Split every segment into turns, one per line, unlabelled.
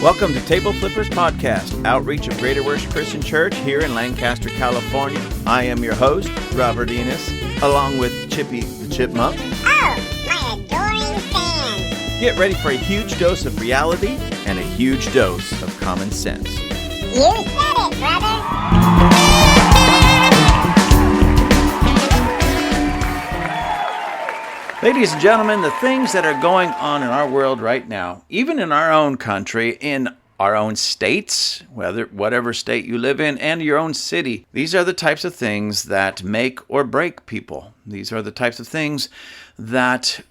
Welcome to Table Flippers Podcast, outreach of Greater Worship Christian Church here in Lancaster, California. I am your host, Robert Enos, along with Chippy the Chipmunk.
Oh, my adoring fans.
Get ready for a huge dose of reality and a huge dose of common sense.
You said it, brother.
Ladies and gentlemen, the things that are going on in our world right now, even in our own country, in our own states, whatever state you live in, and your own city, these are the types of things that make or break people. These are the types of things that,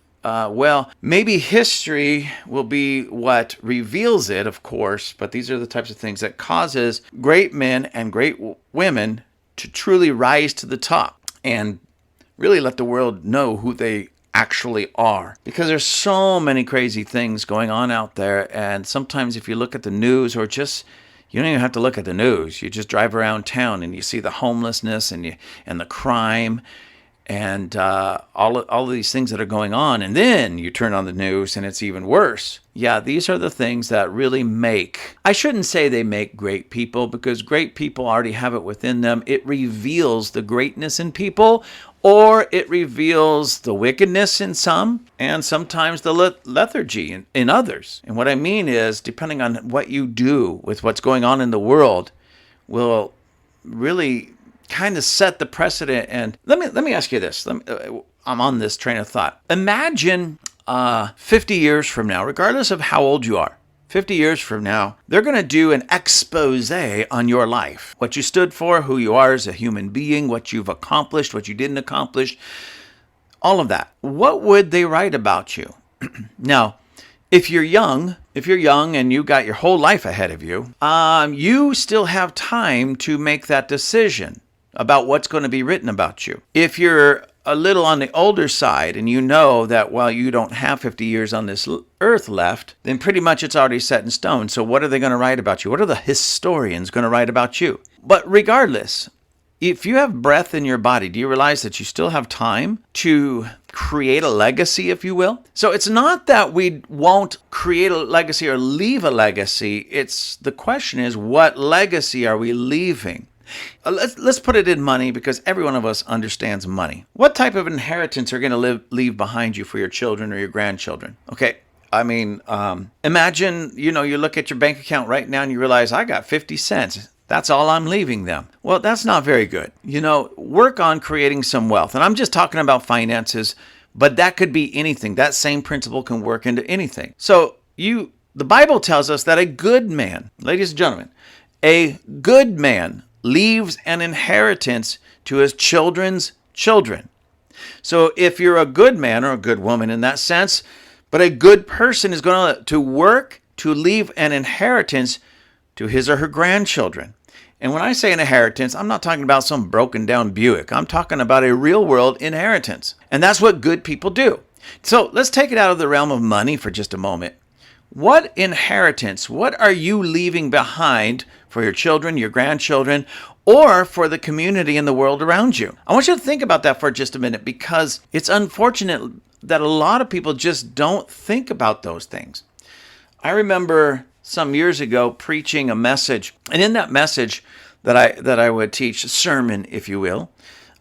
maybe history will be what reveals it, of course, but these are the types of things that causes great men and great women to truly rise to the top and really let the world know who they actually are, because there's so many crazy things going on out there. And sometimes if you look at the news, or just, you don't even have to look at the news, you just drive around town and you see the homelessness and the crime and all of these things that are going on, and then you turn on the news and it's even worse. Yeah, these are the things that really make, I shouldn't say they make great people, because great people already have it within them. It reveals the greatness in people, or it reveals the wickedness in some, and sometimes the lethargy in others. And what I mean is, depending on what you do with what's going on in the world, will really kind of set the precedent. And let me ask you this. I'm on this train of thought. Imagine 50 years from now, regardless of how old you are, 50 years from now, they're going to do an expose on your life. What you stood for, who you are as a human being, what you've accomplished, what you didn't accomplish, all of that. What would they write about you? Now, if you're young and you got your whole life ahead of you, you still have time to make that decision about what's going to be written about you. If you're a little on the older side and you know that while you don't have 50 years on this earth left, then pretty much it's already set in stone. So what are they going to write about you? What are the historians going to write about you? But regardless, if you have breath in your body, do you realize that you still have time to create a legacy, if you will? So it's not that we won't create a legacy or leave a legacy. The question is, what legacy are we leaving? Let's put it in money, because every one of us understands money. What type of inheritance are you going to leave behind you for your children or your grandchildren? Okay, I mean, imagine, you look at your bank account right now and you realize, I got 50 cents. That's all I'm leaving them. Well, that's not very good. Work on creating some wealth. And I'm just talking about finances, but that could be anything. That same principle can work into anything. So the Bible tells us that a good man, ladies and gentlemen, a good man leaves an inheritance to his children's children. So if you're a good man or a good woman in that sense, but a good person is going to work to leave an inheritance to his or her grandchildren. And when I say an inheritance, I'm not talking about some broken down Buick. I'm talking about a real world inheritance. And that's what good people do. So let's take it out of the realm of money for just a moment. What inheritance, what are you leaving behind for your children, your grandchildren, or for the community and the world around you? I want you to think about that for just a minute, because it's unfortunate that a lot of people just don't think about those things. I remember some years ago preaching a message, and in that message that I would teach, a sermon, if you will,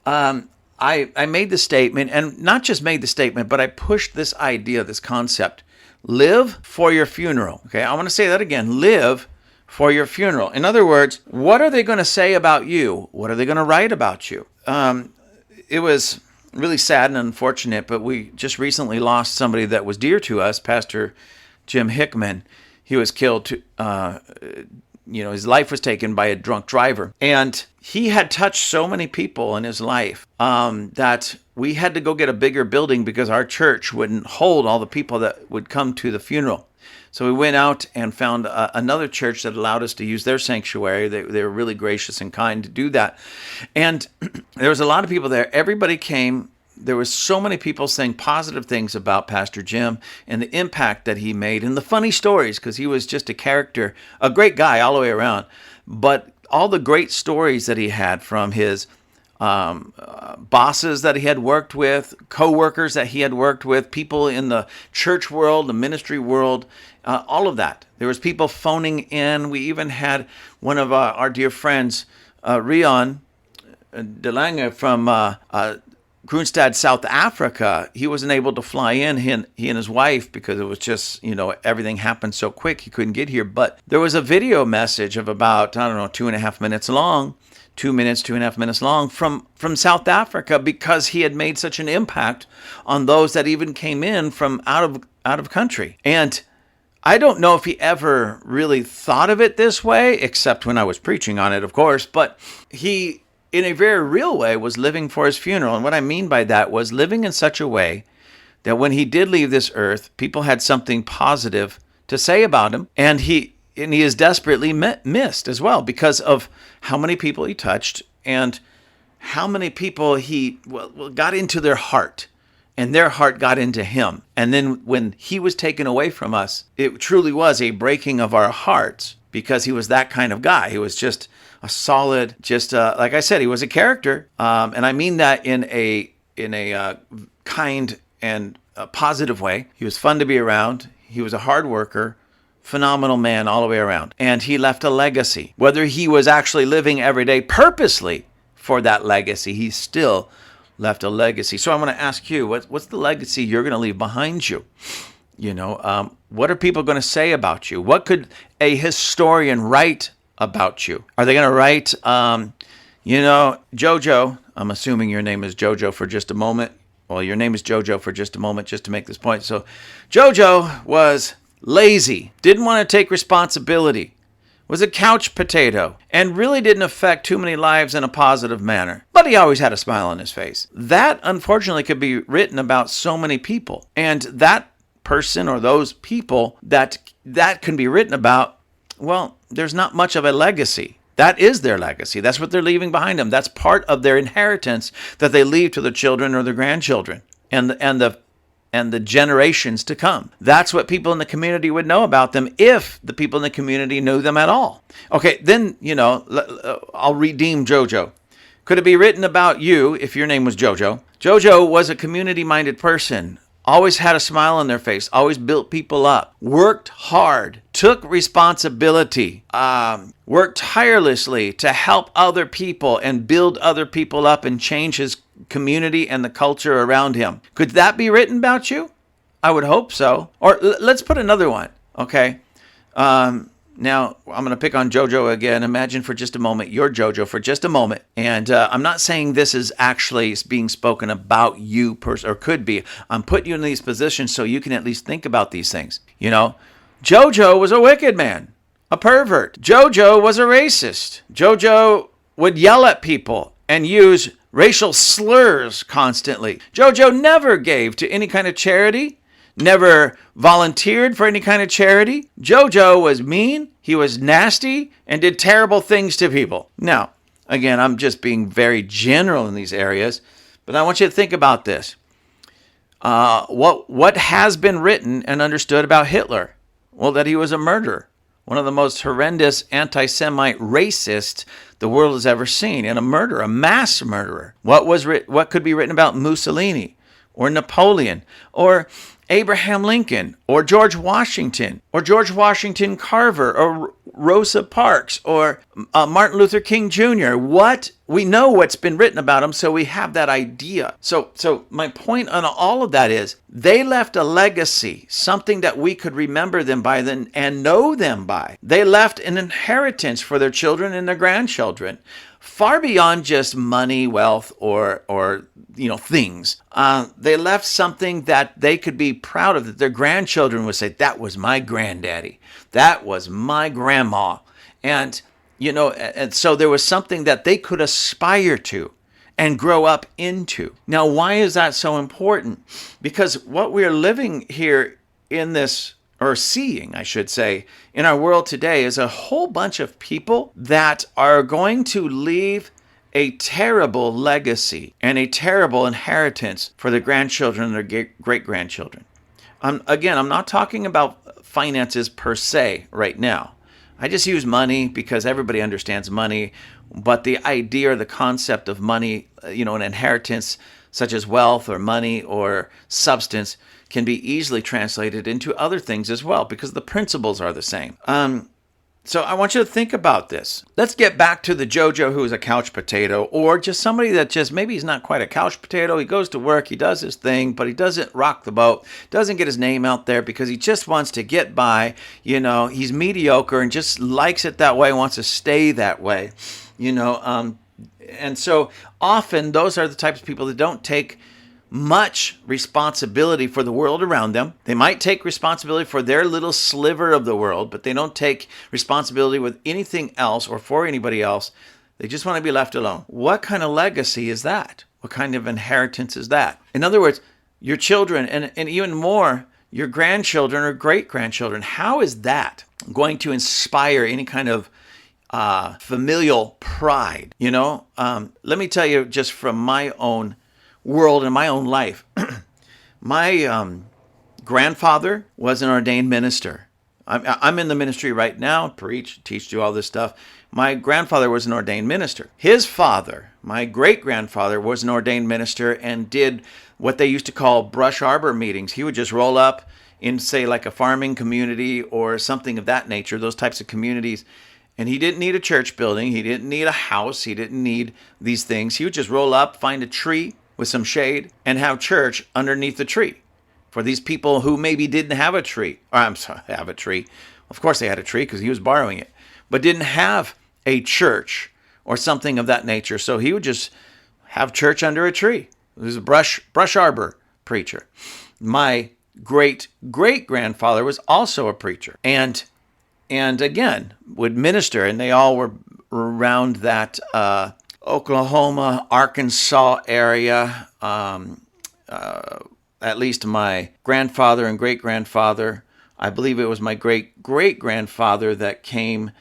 I made the statement, and not just made the statement, but I pushed this idea, this concept. Live for your funeral. Okay, I want to say that again. Live for your funeral. In other words, what are they going to say about you? What are they going to write about you? It was really sad and unfortunate, but we just recently lost somebody that was dear to us, Pastor Jim Hickman. He was killed. His life was taken by a drunk driver. And he had touched so many people in his life that we had to go get a bigger building, because our church wouldn't hold all the people that would come to the funeral. So we went out and found another church that allowed us to use their sanctuary. They were really gracious and kind to do that. And there was a lot of people there. Everybody came. There was so many people saying positive things about Pastor Jim and the impact that he made, and the funny stories, because he was just a character, a great guy all the way around. But all the great stories that he had, from his bosses that he had worked with, co-workers that he had worked with, people in the church world, the ministry world, all of that. There was people phoning in. We even had one of our dear friends, Rion DeLange from Kroonstad, South Africa. He wasn't able to fly in, he and his wife, because it was just, everything happened so quick he couldn't get here. But there was a video message of about, 2.5 minutes long, 2.5 minutes long from South Africa, because he had made such an impact on those that even came in from out of country. And I don't know if he ever really thought of it this way, except when I was preaching on it, of course, but he, in a very real way, was living for his funeral. And what I mean by that was living in such a way that when he did leave this earth, people had something positive to say about him. And he is desperately missed as well, because of how many people he touched and how many people he got into their heart, and their heart got into him. And then when he was taken away from us, it truly was a breaking of our hearts, because he was that kind of guy. He was just a solid, like I said, he was a character. And I mean that in a kind and a positive way. He was fun to be around. He was a hard worker, phenomenal man all the way around. And he left a legacy. Whether he was actually living every day purposely for that legacy, he still left a legacy. So I want to ask you, what's the legacy you're going to leave behind you? What are people going to say about you? What could a historian write about you? Are they going to write, Jojo, I'm assuming your name is Jojo for just a moment. Well, your name is Jojo for just a moment, just to make this point. So Jojo was lazy, didn't want to take responsibility, was a couch potato, and really didn't affect too many lives in a positive manner. But he always had a smile on his face. That, unfortunately, could be written about so many people. And that person or those people that can be written about, well, there's not much of a legacy. That is their legacy. That's what they're leaving behind them. That's part of their inheritance that they leave to their children or their grandchildren and the generations to come. That's what people in the community would know about them, if the people in the community knew them at all. Okay, then, I'll redeem Jojo. Could it be written about you if your name was Jojo? Jojo was a community-minded person, always had a smile on their face, always built people up, worked hard, took responsibility, worked tirelessly to help other people and build other people up and change his community and the culture around him. Could that be written about you? I would hope so. Or let's put another one, okay? Now, I'm going to pick on Jojo again. Imagine for just a moment, you're Jojo for just a moment. And I'm not saying this is actually being spoken about you, or could be. I'm putting you in these positions so you can at least think about these things. Jojo was a wicked man, a pervert. Jojo was a racist. Jojo would yell at people and use racial slurs constantly. Jojo never gave to any kind of charity, never volunteered for any kind of charity. Jojo was mean, he was nasty, and did terrible things to people. Now, again, I'm just being very general in these areas, but I want you to think about this. What has been written and understood about Hitler? Well, that he was a murderer. One of the most horrendous anti-Semite racists the world has ever seen, and a murderer, a mass murderer. What could be written about Mussolini, or Napoleon, or Abraham Lincoln, or George Washington Carver, or Rosa Parks, or Martin Luther King Jr.? We know what's been written about them, so we have that idea. So my point on all of that is, they left a legacy, something that we could remember them by then and know them by. They left an inheritance for their children and their grandchildren, far beyond just money, wealth, or things. They left something that they could be proud of, that their grandchildren would say, that was my granddaddy, that was my grandma. And so there was something that they could aspire to and grow up into. Now, why is that so important? Because what we're living here in this, or seeing, I should say, in our world today is a whole bunch of people that are going to leave a terrible legacy and a terrible inheritance for their grandchildren and their great-grandchildren. Again, I'm not talking about finances per se right now. I just use money because everybody understands money, but the idea or the concept of money, an inheritance such as wealth or money or substance can be easily translated into other things as well because the principles are the same. So I want you to think about this. Let's get back to the JoJo who is a couch potato, or just somebody that just maybe he's not quite a couch potato. He goes to work, he does his thing, but he doesn't rock the boat, doesn't get his name out there because he just wants to get by. He's mediocre and just likes it that way, wants to stay that way. And so often those are the types of people that don't take much responsibility for the world around them. They might take responsibility for their little sliver of the world, but they don't take responsibility with anything else or for anybody else. They just want to be left alone. What kind of legacy is that? What kind of inheritance is that? In other words, your children and even more, your grandchildren or great-grandchildren, how is that going to inspire any kind of familial pride? Let me tell you just from my own world and my own life. My grandfather was an ordained minister. I'm in the ministry right now, preach, teach, do all this stuff. My grandfather was an ordained minister. His father, my great-grandfather, was an ordained minister and did what they used to call brush arbor meetings. He would just roll up in, say, like a farming community or something of that nature, those types of communities. And he didn't need a church building. He didn't need a house. He didn't need these things. He would just roll up, find a tree with some shade, and have church underneath the tree for these people who maybe didn't have a tree. Have a tree. Of course they had a tree because he was borrowing it, but didn't have a church or something of that nature. So he would just have church under a tree. He was a brush arbor preacher. My great-great-grandfather was also a preacher and again would minister, and they all were around that Oklahoma, Arkansas area. At least my grandfather and great-grandfather, I believe it was my great-great-grandfather that came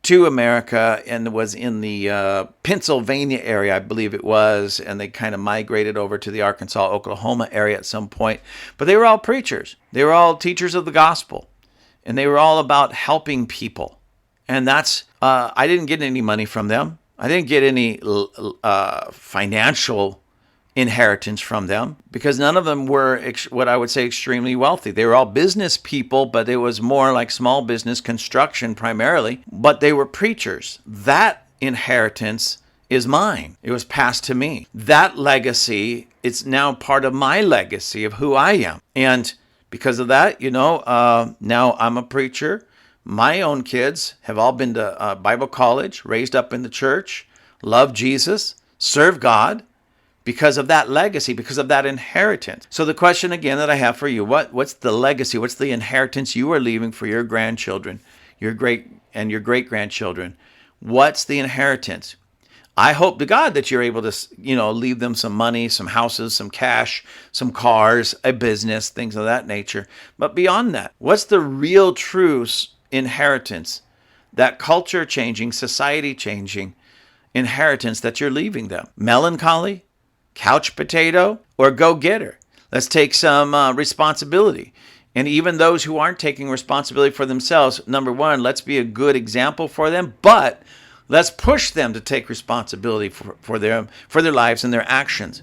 to America and was in the Pennsylvania area, I believe it was, and they kind of migrated over to the Arkansas, Oklahoma area at some point. But they were all preachers. They were all teachers of the gospel, and they were all about helping people. And that's, I didn't get any money from them. I didn't get any financial inheritance from them because none of them were what I would say extremely wealthy. They were all business people, but it was more like small business construction primarily, but they were preachers. That inheritance is mine. It was passed to me. That legacy, it's now part of my legacy of who I am. And because of that, now I'm a preacher. My own kids have all been to Bible college, raised up in the church, love Jesus, serve God because of that legacy, because of that inheritance. So the question again that I have for you, what's the legacy? What's the inheritance you are leaving for your grandchildren, your great-grandchildren? What's the inheritance? I hope to God that you're able to, leave them some money, some houses, some cash, some cars, a business, things of that nature. But beyond that, what's the real true inheritance, that culture-changing, society-changing inheritance that you're leaving them? Melancholy, couch potato, or go-getter? Let's take some responsibility. And even those who aren't taking responsibility for themselves, number one, let's be a good example for them, but let's push them to take responsibility for their lives and their actions.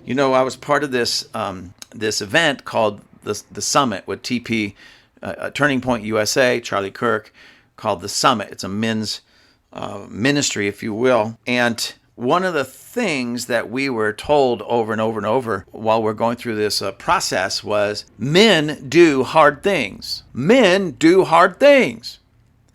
I was part of this event called the Summit with TP, Turning Point USA, Charlie Kirk, called the Summit. It's a men's ministry, if you will. And one of the things that we were told over and over and over while we're going through this process was men do hard things. Men do hard things.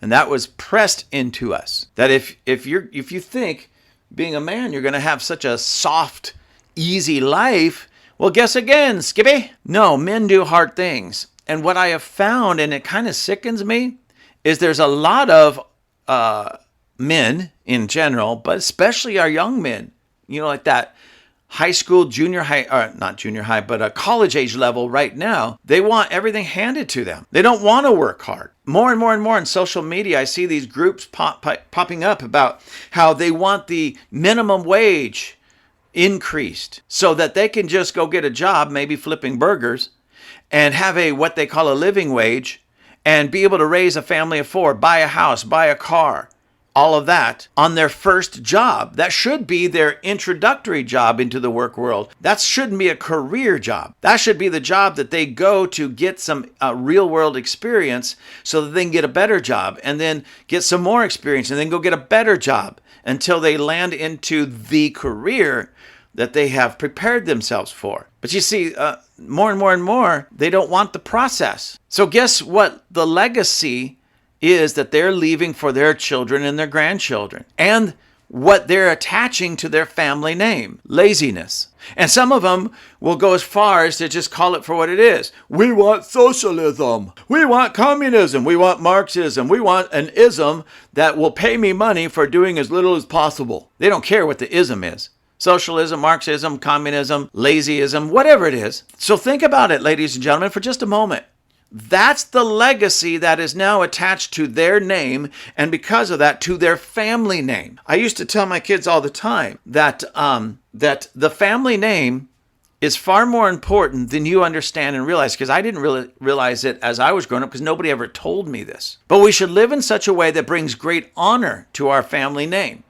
And that was pressed into us. That if you think being a man you're going to have such a soft, easy life, well, guess again, Skippy. No, men do hard things. And what I have found, and it kind of sickens me, is there's a lot of men in general, but especially our young men, like that high school, junior high, or not junior high, but a college age level right now. They want everything handed to them. They don't want to work hard. More and more and more on social media, I see these groups popping up about how they want the minimum wage increased so that they can just go get a job, maybe flipping burgers, and have what they call a living wage, and be able to raise a family of 4, buy a house, buy a car, all of that on their first job. That should be their introductory job into the work world. That shouldn't be a career job. That should be the job that they go to get some real world experience so that they can get a better job and then get some more experience and then go get a better job until they land into the career that they have prepared themselves for. But you see, more and more and more, they don't want the process. So guess what the legacy is that they're leaving for their children and their grandchildren, and what they're attaching to their family name: laziness. And some of them will go as far as to just call it for what it is. We want socialism. We want communism. We want Marxism. We want an ism that will pay me money for doing as little as possible. They don't care what the ism is. Socialism, Marxism, communism, lazyism, whatever it is. So think about it, ladies and gentlemen, for just a moment. That's the legacy that is now attached to their name, and because of that, to their family name. I used to tell my kids all the time that the family name is far more important than you understand and realize, because I didn't really realize it as I was growing up because nobody ever told me this. But we should live in such a way that brings great honor to our family name,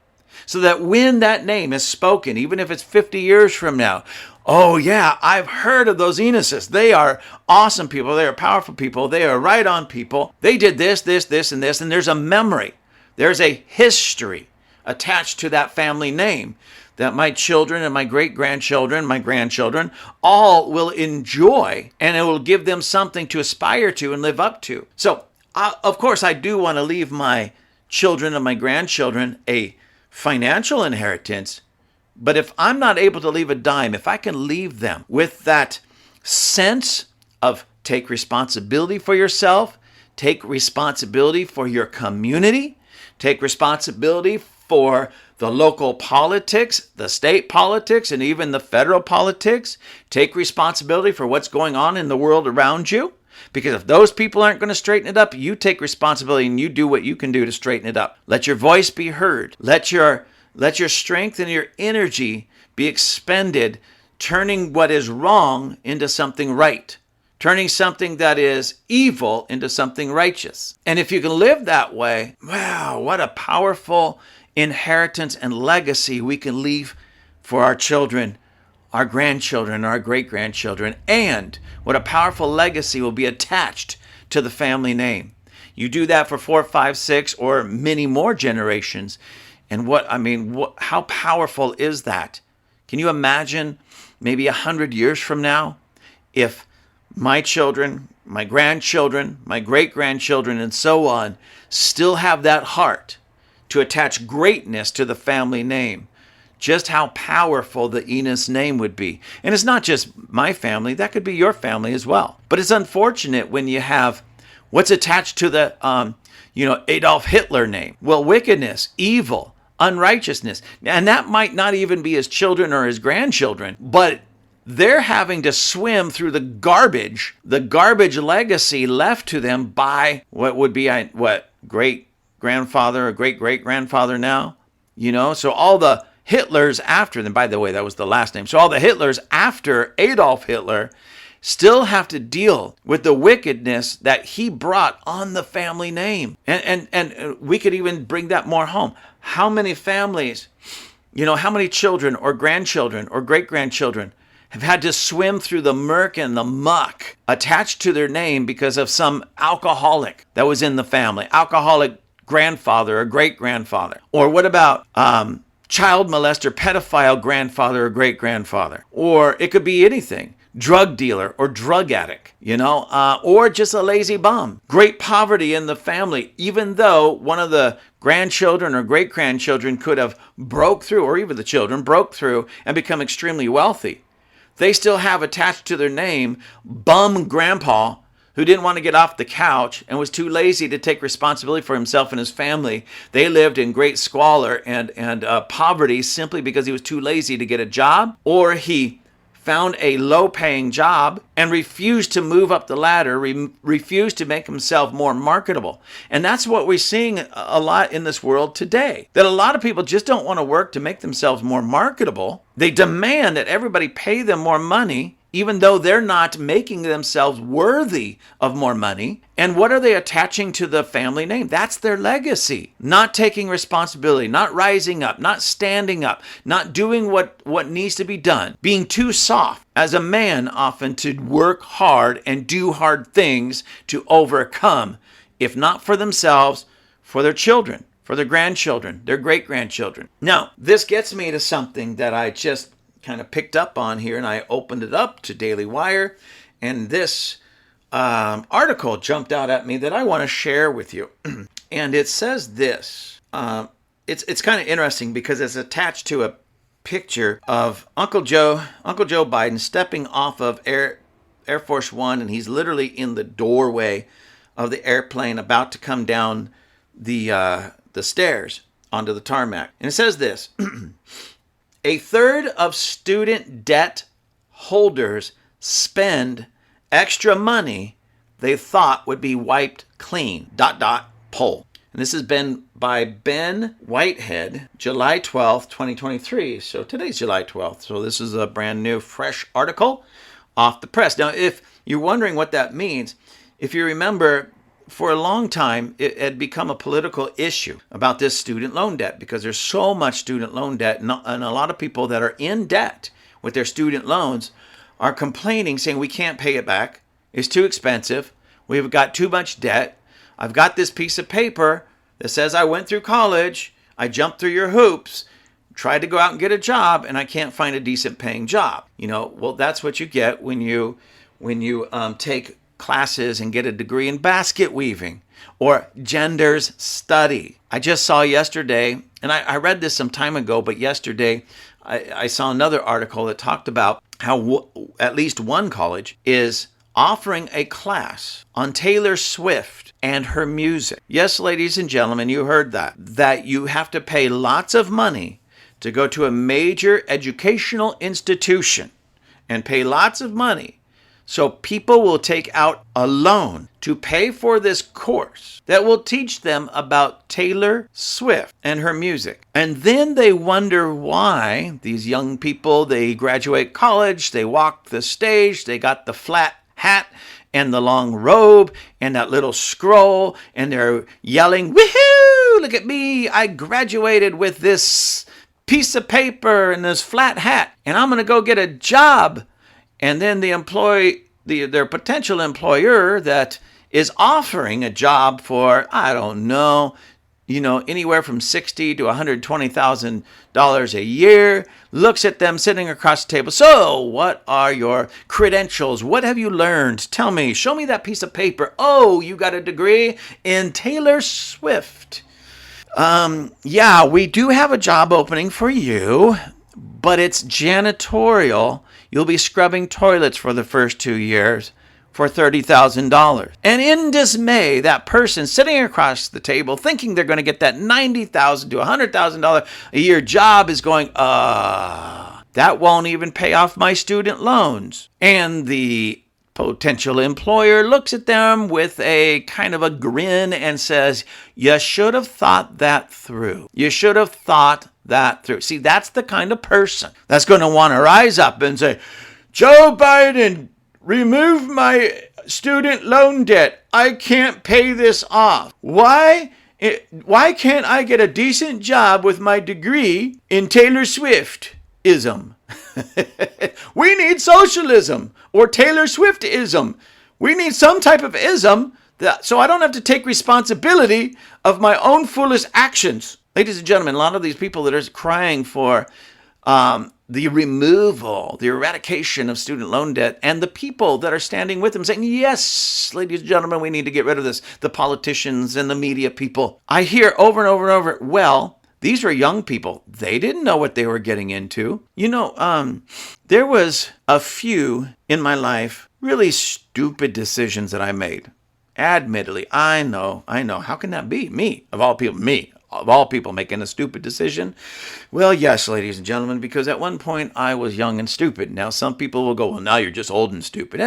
so that when that name is spoken, even if it's 50 years from now, oh yeah, I've heard of those Enuses. They are awesome people. They are powerful people. They are right on people. They did this, this, this, and this. And there's a memory. There's a history attached to that family name that my children and my great-grandchildren, my grandchildren, all will enjoy. And it will give them something to aspire to and live up to. So, of course, I do want to leave my children and my grandchildren a financial inheritance. But if I'm not able to leave a dime, if I can leave them with that sense of take responsibility for yourself, take responsibility for your community, take responsibility for the local politics, the state politics, and even the federal politics, take responsibility for what's going on in the world around you. Because if those people aren't going to straighten it up, you take responsibility and you do what you can do to straighten it up. Let your voice be heard. Let your strength and your energy be expended turning what is wrong into something right, turning something that is evil into something righteous. And if you can live that way, wow, what a powerful inheritance and legacy we can leave for our children, our grandchildren, our great-grandchildren, and what a powerful legacy will be attached to the family name. You do that for 4, 5, 6, or many more generations. And how powerful is that? Can you imagine maybe 100 years from now, if my children, my grandchildren, my great-grandchildren, and so on, still have that heart to attach greatness to the family name? Just how powerful the Enos name would be. And it's not just my family, that could be your family as well. But it's unfortunate when you have what's attached to the Adolf Hitler name. Well, wickedness, evil, unrighteousness. And that might not even be his children or his grandchildren, but they're having to swim through the garbage legacy left to them by what would be great-grandfather or great-great-grandfather now. So all the Hitlers after them, by the way, that was the last name. So all the Hitlers after Adolf Hitler still have to deal with the wickedness that he brought on the family name. And we could even bring that more home. How many families, how many children or grandchildren or great-grandchildren have had to swim through the murk and the muck attached to their name because of some alcoholic that was in the family, alcoholic grandfather or great-grandfather? Or what about child molester, pedophile grandfather or great-grandfather? Or it could be anything. Drug dealer or drug addict, or just a lazy bum. Great poverty in the family, even though one of the grandchildren or great-grandchildren could have broke through, or even the children broke through and become extremely wealthy. They still have attached to their name bum grandpa who didn't want to get off the couch and was too lazy to take responsibility for himself and his family. They lived in great squalor and poverty simply because he was too lazy to get a job, or he found a low-paying job and refused to move up the ladder, refused to make himself more marketable. And that's what we're seeing a lot in this world today, that a lot of people just don't want to work to make themselves more marketable. They demand that everybody pay them more money even though they're not making themselves worthy of more money. And what are they attaching to the family name? That's their legacy. Not taking responsibility, not rising up, not standing up, not doing what needs to be done, being too soft as a man often to work hard and do hard things to overcome, if not for themselves, for their children, for their grandchildren, their great-grandchildren. Now, this gets me to something that I just kind of picked up on here, and I opened it up to Daily Wire, and this article jumped out at me that I want to share with you. And it says this. It's kind of interesting because it's attached to a picture of Uncle Joe Biden stepping off of Air Force One, and he's literally in the doorway of the airplane about to come down the stairs onto the tarmac. And it says this. A third of student debt holders spend extra money they thought would be wiped clean. ... Poll. And this has been by Ben Whitehead, July 12th, 2023. So today's July 12th. So this is a brand new, fresh article off the press. Now, if you're wondering what that means, if you remember, for a long time, it had become a political issue about this student loan debt because there's so much student loan debt, and a lot of people that are in debt with their student loans are complaining, saying we can't pay it back. It's too expensive. We've got too much debt. I've got this piece of paper that says I went through college, I jumped through your hoops, tried to go out and get a job, and I can't find a decent paying job. Well, that's what you get when you take classes and get a degree in basket weaving or genders study. I just saw yesterday, and I read this some time ago, but yesterday I saw another article that talked about how at least one college is offering a class on Taylor Swift and her music. Yes, ladies and gentlemen, you heard that you have to pay lots of money to go to a major educational institution and pay lots of money. So people will take out a loan to pay for this course that will teach them about Taylor Swift and her music. And then they wonder why these young people, they graduate college, they walk the stage, they got the flat hat and the long robe and that little scroll, and they're yelling, "Woohoo! Look at me! I graduated with this piece of paper and this flat hat, and I'm going to go get a job." And then their potential employer that is offering a job for, I don't know, anywhere from $60,000 to $120,000 a year, looks at them sitting across the table. "So, what are your credentials? What have you learned? Tell me, show me that piece of paper. Oh, you got a degree in Taylor Swift. Yeah, we do have a job opening for you, but it's janitorial. You'll be scrubbing toilets for the first 2 years for $30,000. And in dismay, that person sitting across the table thinking they're going to get that $90,000 to $100,000 a year job is going, that won't even pay off my student loans. And the potential employer looks at them with a kind of a grin and says, "You should have thought that through. You should have thought that through." See, that's the kind of person that's going to want to rise up and say, "Joe Biden, remove my student loan debt. I can't pay this off. Why can't I get a decent job with my degree in Taylor Swift-ism?" We need socialism or Taylor Swift-ism. We need some type of ism so I don't have to take responsibility of my own foolish actions. Ladies and gentlemen, a lot of these people that are crying for the removal, the eradication of student loan debt, and the people that are standing with them saying, "Yes, ladies and gentlemen, we need to get rid of this," the politicians and the media people. I hear over and over and over, well, these are young people. They didn't know what they were getting into. There was a few in my life really stupid decisions that I made. Admittedly, I know. How can that be? Me, of all people making a stupid decision? Well, yes, ladies and gentlemen, because at one point I was young and stupid. Now, some people will go, "Well, now you're just old and stupid."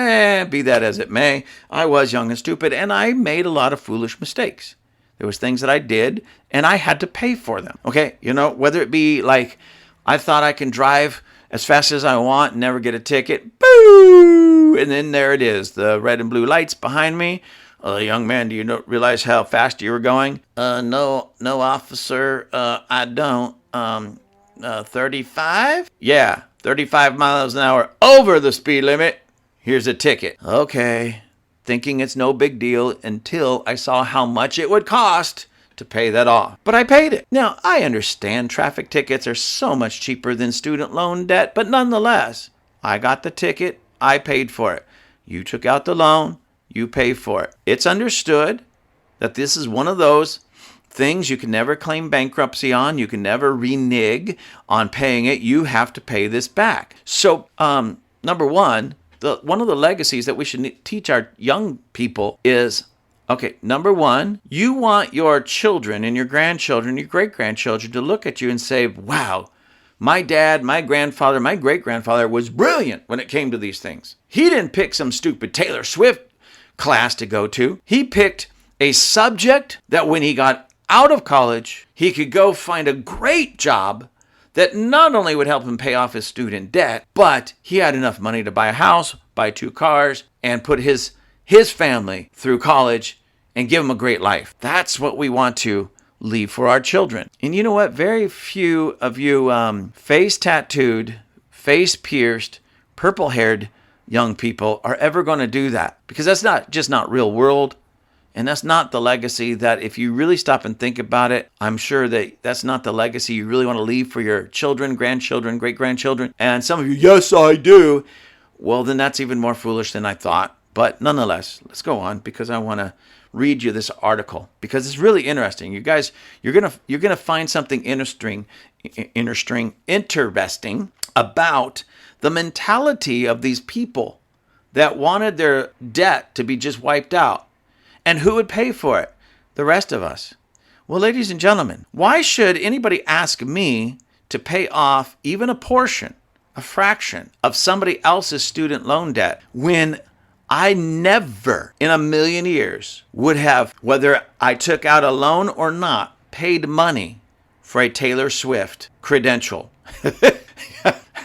Be that as it may, I was young and stupid, and I made a lot of foolish mistakes. There was things that I did, and I had to pay for them. Okay, whether it be like I thought I can drive as fast as I want and never get a ticket. Boo! And then there it is, the red and blue lights behind me. Young man, do you realize how fast you were going? No, officer, I don't. 35? Yeah, 35 miles an hour over the speed limit. Here's a ticket. Okay, thinking it's no big deal until I saw how much it would cost to pay that off. But I paid it. Now, I understand traffic tickets are so much cheaper than student loan debt, but nonetheless, I got the ticket, I paid for it. You took out the loan, you pay for it. It's understood that this is one of those things you can never claim bankruptcy on. You can never renege on paying it. You have to pay this back. So, number one, one of the legacies that we should teach our young people is, okay, number one, you want your children and your grandchildren, your great-grandchildren to look at you and say, wow, my dad, my grandfather, my great-grandfather was brilliant when it came to these things. He didn't pick some stupid Taylor Swift class to go to. He picked a subject that when he got out of college, he could go find a great job that not only would help him pay off his student debt, but he had enough money to buy a house, buy 2 cars, and put his family through college and give them a great life. That's what we want to leave for our children. And you know what? Very few of you face tattooed, face pierced, purple haired young people are ever going to do that, because that's not real world. And that's not the legacy that, if you really stop and think about it, I'm sure that that's not the legacy you really want to leave for your children, grandchildren, great-grandchildren. And some of you, yes, I do. Well, then that's even more foolish than I thought. But nonetheless, let's go on, because I want to read you this article, because it's really interesting. You guys, you're gonna find something interesting about the mentality of these people that wanted their debt to be just wiped out. And who would pay for it? The rest of us. Well, ladies and gentlemen, why should anybody ask me to pay off even a portion, a fraction of somebody else's student loan debt when I never in a million years would have, whether I took out a loan or not, paid money for a Taylor Swift credential?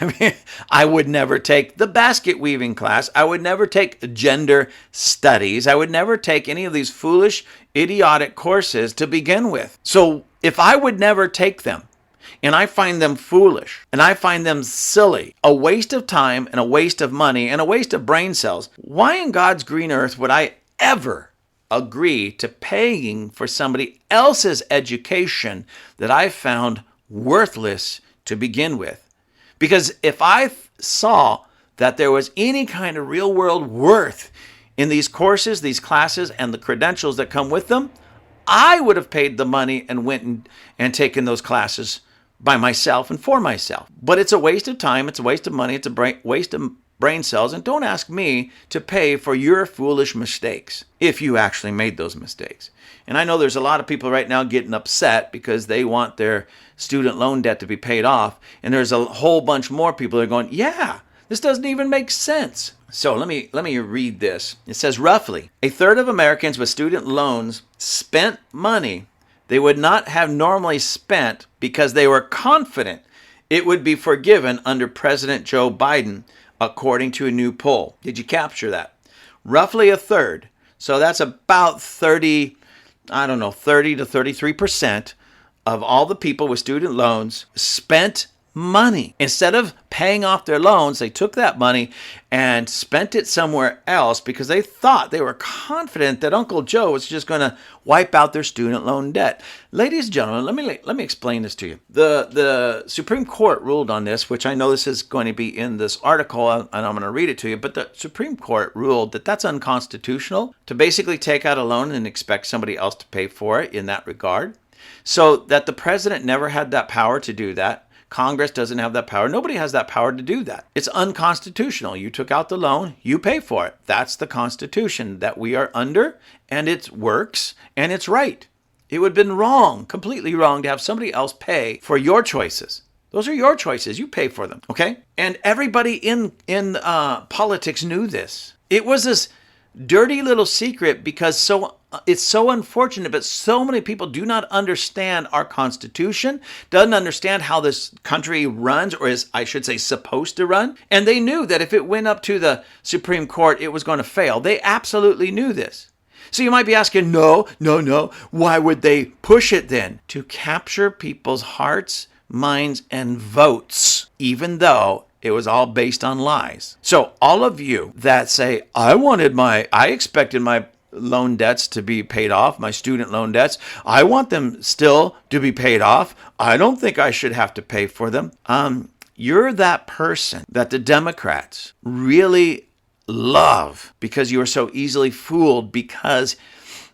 I mean, I would never take the basket weaving class. I would never take gender studies. I would never take any of these foolish, idiotic courses to begin with. So if I would never take them, and I find them foolish, and I find them silly, a waste of time and a waste of money and a waste of brain cells, why in God's green earth would I ever agree to paying for somebody else's education that I found worthless to begin with? Because if I saw that there was any kind of real world worth in these courses, these classes, and the credentials that come with them, I would have paid the money and went and taken those classes by myself and for myself. But it's a waste of time, it's a waste of money, it's a waste of brain cells, and don't ask me to pay for your foolish mistakes if you actually made those mistakes. And I know there's a lot of people right now getting upset because they want their student loan debt to be paid off, and there's a whole bunch more people that are going, yeah, this doesn't even make sense. So let me read this. It says, roughly a third of Americans with student loans spent money they would not have normally spent because they were confident it would be forgiven under President Joe Biden, according to a new poll. Did you capture that? Roughly a third. So that's about 30 to 33% of all the people with student loans spent money. Instead of paying off their loans, they took that money and spent it somewhere else because they were confident that Uncle Joe was just going to wipe out their student loan debt. Ladies and gentlemen, let me explain this to you. The Supreme Court ruled on this, which I know this is going to be in this article, and I'm going to read it to you, but the Supreme Court ruled that that's unconstitutional to basically take out a loan and expect somebody else to pay for it in that regard. So that the president never had that power to do that. Congress doesn't have that power. Nobody has that power to do that. It's unconstitutional. You took out the loan, you pay for it. That's the Constitution that we are under, and it works, and it's right. It would have been wrong, completely wrong, to have somebody else pay for your choices. Those are your choices. You pay for them, okay? And everybody in politics knew this. It was this dirty little secret because so it's so unfortunate, but so many people do not understand our Constitution, doesn't understand how this country runs, or is, I should say, supposed to run. And they knew that if it went up to the Supreme Court, it was going to fail. They absolutely knew this. So you might be asking, no, why would they push it then? To capture people's hearts, minds, and votes, even though it was all based on lies. So all of you that say, I expected my loan debts to be paid off, my student loan debts, I want them still to be paid off. I don't think I should have to pay for them. You're that person that the Democrats really love because you are so easily fooled, because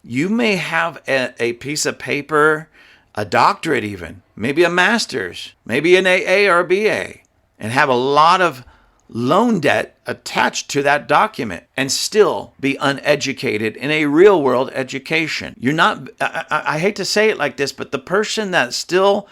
you may have a piece of paper, a doctorate even, maybe a master's, maybe an AA or a BA, and have a lot of loan debt attached to that document and still be uneducated in a real world education. You're not, I hate to say it like this, but the person that still,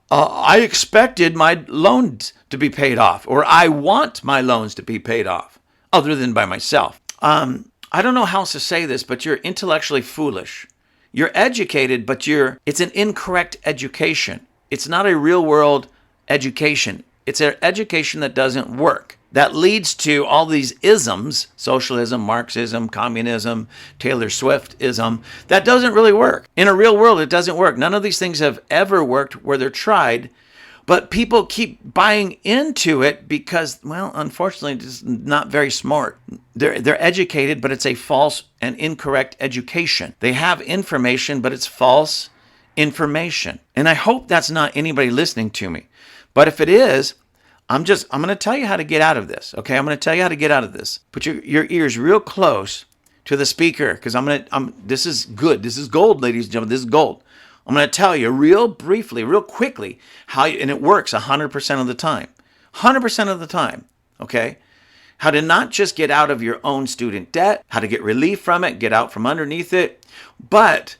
I expected my loans to be paid off, or I want my loans to be paid off, other than by myself. I don't know how else to say this, but you're intellectually foolish. You're educated, but it's an incorrect education. It's not a real world education. It's an education that doesn't work. That leads to all these isms, socialism, Marxism, communism, Taylor Swift-ism, that doesn't really work. In a real world, it doesn't work. None of these things have ever worked where they're tried, but people keep buying into it because, well, unfortunately, it's not very smart. They're educated, but it's a false and incorrect education. They have information, but it's false information. And I hope that's not anybody listening to me. But if it is, I'm going to tell you how to get out of this. Okay, I'm going to tell you how to get out of this. Put your ears real close to the speaker, because this is good. This is gold, ladies and gentlemen. This is gold. I'm going to tell you real briefly, real quickly, and it works 100% of the time. 100% of the time, okay? How to not just get out of your own student debt, how to get relief from it, get out from underneath it, but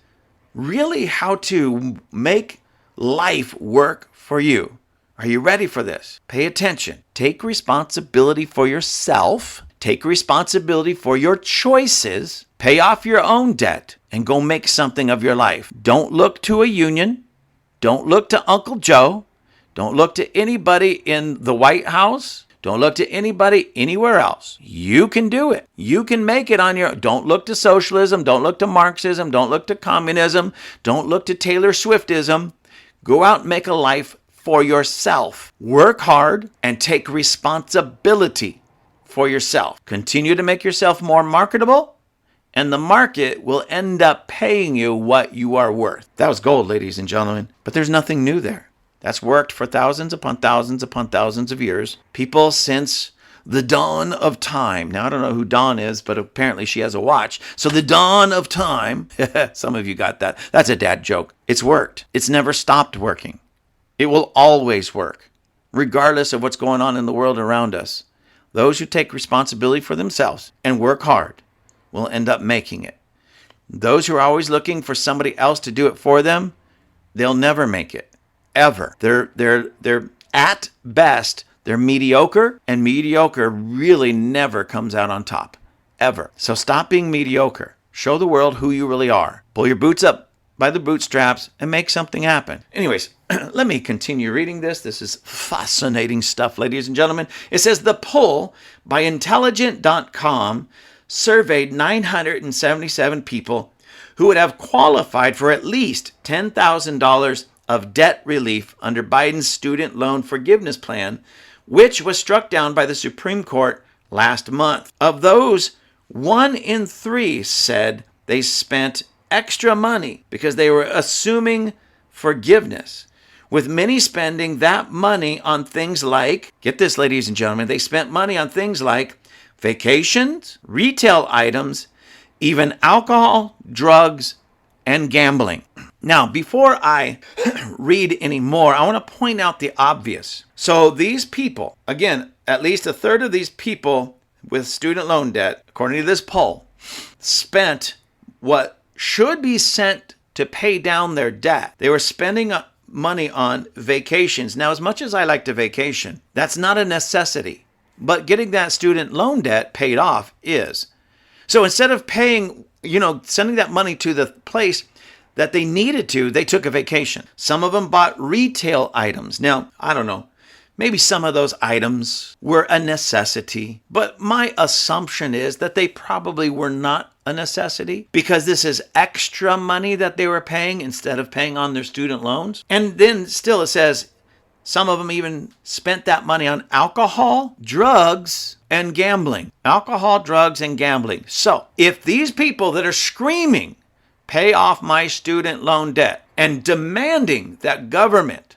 really how to make life work for you. Are you ready for this? Pay attention. Take responsibility for yourself. Take responsibility for your choices. Pay off your own debt and go make something of your life. Don't look to a union. Don't look to Uncle Joe. Don't look to anybody in the White House. Don't look to anybody anywhere else. You can do it. You can make it on your own. Don't look to socialism. Don't look to Marxism. Don't look to communism. Don't look to Taylor Swiftism. Go out and make a life for yourself. Work hard and take responsibility for yourself. Continue to make yourself more marketable, and the market will end up paying you what you are worth. That was gold, ladies and gentlemen, but there's nothing new there. That's worked for thousands upon thousands upon thousands of years. People since the dawn of time. Now, I don't know who Dawn is, but apparently she has a watch. So the dawn of time, some of you got that. That's a dad joke. It's worked. It's never stopped working. It will always work, regardless of what's going on in the world around us. Those who take responsibility for themselves and work hard will end up making it. Those who are always looking for somebody else to do it for them, they'll never make it, ever. They're at best, they're mediocre, and mediocre really never comes out on top, ever. So stop being mediocre. Show the world who you really are. Pull your boots up by the bootstraps and make something happen. Anyways, let me continue reading this. This is fascinating stuff, ladies and gentlemen. It says the poll by intelligent.com surveyed 977 people who would have qualified for at least $10,000 of debt relief under Biden's student loan forgiveness plan, which was struck down by the Supreme Court last month. Of those, 1 in 3 said they spent extra money because they were assuming forgiveness, with many spending that money on things like, get this, ladies and gentlemen, they spent money on things like vacations, retail items, even alcohol, drugs, and gambling. Now, before I read any more, I want to point out the obvious. So these people, again, at least a third of these people with student loan debt, according to this poll, spent what should be sent to pay down their debt. They were spending money on vacations. Now, as much as I like to vacation, that's not a necessity. But getting that student loan debt paid off is. So instead of paying, sending that money to the place that they needed to, they took a vacation. Some of them bought retail items. Now, I don't know. Maybe some of those items were a necessity, but my assumption is that they probably were not a necessity because this is extra money that they were paying instead of paying on their student loans. And then still it says some of them even spent that money on alcohol, drugs, and gambling. Alcohol, drugs, and gambling. So if these people that are screaming, pay off my student loan debt, and demanding that government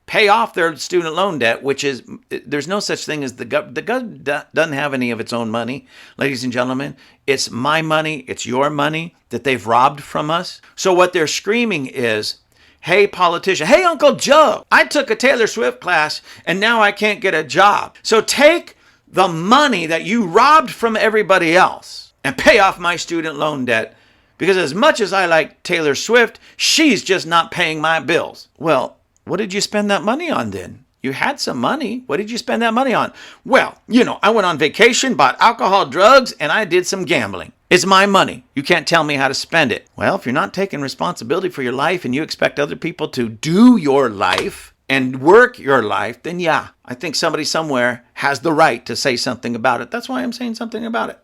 pay off their student loan debt, which is, there's no such thing as the government doesn't have any of its own money, ladies and gentlemen. It's my money, it's your money that they've robbed from us. So what they're screaming is, hey, politician, hey, Uncle Joe, I took a Taylor Swift class and now I can't get a job. So take the money that you robbed from everybody else and pay off my student loan debt. Because as much as I like Taylor Swift, she's just not paying my bills. Well, what did you spend that money on then? You had some money. What did you spend that money on? Well, I went on vacation, bought alcohol, drugs, and I did some gambling. It's my money. You can't tell me how to spend it. Well, if you're not taking responsibility for your life and you expect other people to do your life and work your life, then yeah, I think somebody somewhere has the right to say something about it. That's why I'm saying something about it.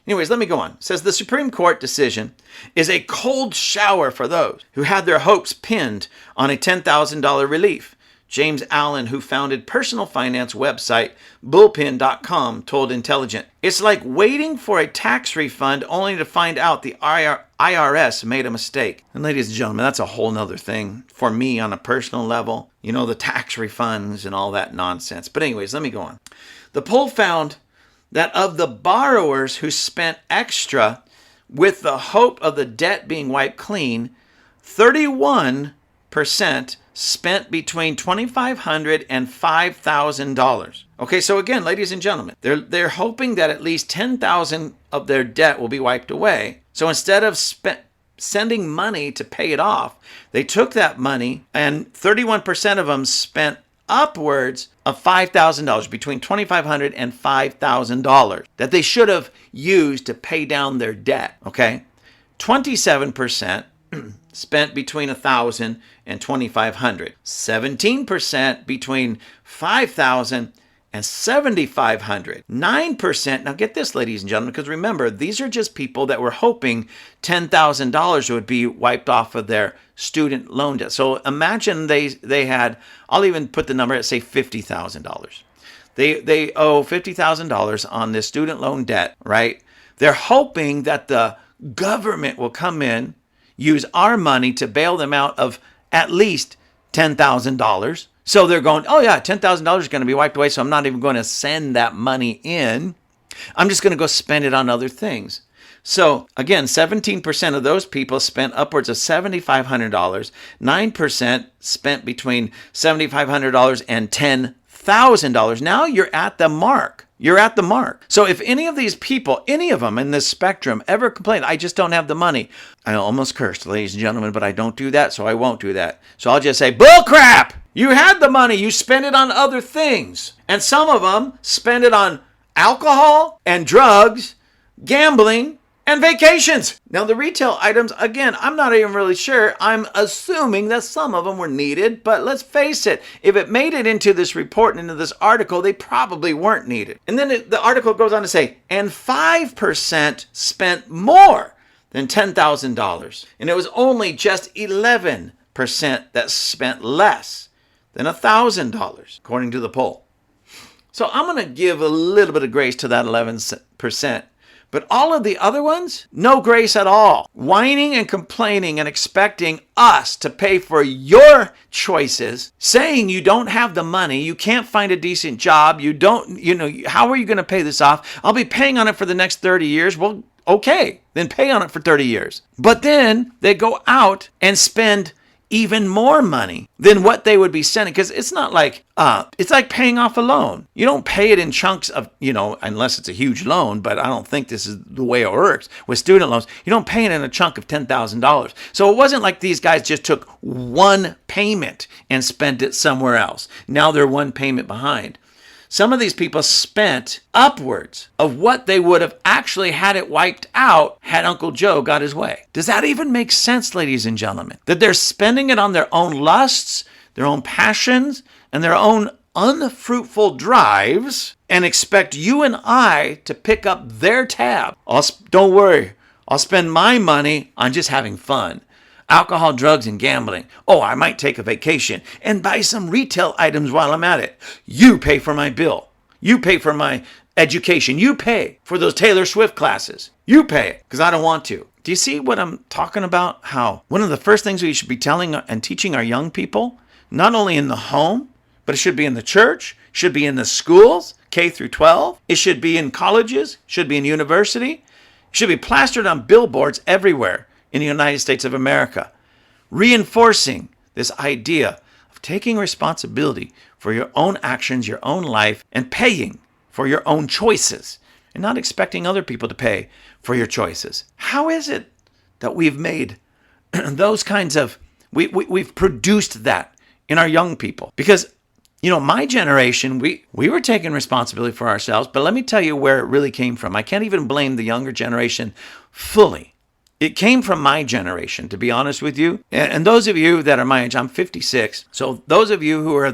Anyways, let me go on. It says the Supreme Court decision is a cold shower for those who had their hopes pinned on a $10,000 relief. James Allen, who founded personal finance website bullpen.com, told Intelligent, it's like waiting for a tax refund only to find out the IRS made a mistake. And ladies and gentlemen, that's a whole nother thing for me on a personal level. The tax refunds and all that nonsense. But anyways, let me go on. The poll found that of the borrowers who spent extra with the hope of the debt being wiped clean, 31% spent between $2,500 and $5,000. Okay, so again, ladies and gentlemen, they're hoping that at least $10,000 of their debt will be wiped away. So instead of sending money to pay it off, they took that money and 31% of them spent upwards of $5,000, between $2,500 and $5,000 that they should have used to pay down their debt. Okay, 27% spent between $1,000 and $2,500. 17% between $5,000 and $7,500. 9%, now get this, ladies and gentlemen, because remember, these are just people that were hoping $10,000 would be wiped off of their student loan debt. So imagine they had, I'll even put the number at, say, $50,000. They owe $50,000 on this student loan debt, right? They're hoping that the government will come in, use our money to bail them out of at least $10,000. So they're going, oh yeah, $10,000 is going to be wiped away, so I'm not even going to send that money in. I'm just going to go spend it on other things. So again, 17% of those people spent upwards of $7,500. 9% spent between $7,500 and $10,000. Now you're at the mark. You're at the mark. So if any of these people, any of them in this spectrum ever complain, I just don't have the money. I almost cursed, ladies and gentlemen, but I don't do that, so I won't do that. So I'll just say, bull crap! You had the money, you spent it on other things. And some of them spend it on alcohol and drugs, gambling, and vacations. Now the retail items, again, I'm not even really sure. I'm assuming that some of them were needed, but let's face it, if it made it into this report and into this article, they probably weren't needed. And then the article goes on to say, and 5% spent more than $10,000. And it was only just 11% that spent less than $1,000, according to the poll. So I'm going to give a little bit of grace to that 11%. But all of the other ones, no grace at all. Whining and complaining and expecting us to pay for your choices, saying you don't have the money, you can't find a decent job, how are you going to pay this off? I'll be paying on it for the next 30 years. Well, okay, then pay on it for 30 years. But then they go out and spend even more money than what they would be sending. Because it's not like, it's like paying off a loan. You don't pay it in chunks of, unless it's a huge loan, but I don't think this is the way it works. With student loans, you don't pay it in a chunk of $10,000. So it wasn't like these guys just took one payment and spent it somewhere else. Now they're one payment behind. Some of these people spent upwards of what they would have actually had it wiped out had Uncle Joe got his way. Does that even make sense, ladies and gentlemen? That they're spending it on their own lusts, their own passions, and their own unfruitful drives, and expect you and I to pick up their tab. Don't worry, I'll spend my money on just having fun. Alcohol, drugs, and gambling. Oh, I might take a vacation and buy some retail items while I'm at it. You pay for my bill. You pay for my education. You pay for those Taylor Swift classes. You pay because I don't want to. Do you see what I'm talking about? How one of the first things we should be telling and teaching our young people, not only in the home, but it should be in the church, should be in the schools, K through 12. It should be in colleges, should be in university. It should be plastered on billboards everywhere in the United States of America, reinforcing this idea of taking responsibility for your own actions, your own life, and paying for your own choices, and not expecting other people to pay for your choices. How is it that we've made those kinds of, we've produced that in our young people? Because, you know, my generation, we were taking responsibility for ourselves, but let me tell you where it really came from. I can't even blame the younger generation fully. It came from my generation, to be honest with you. And those of you that are my age, I'm 56. So those of you who are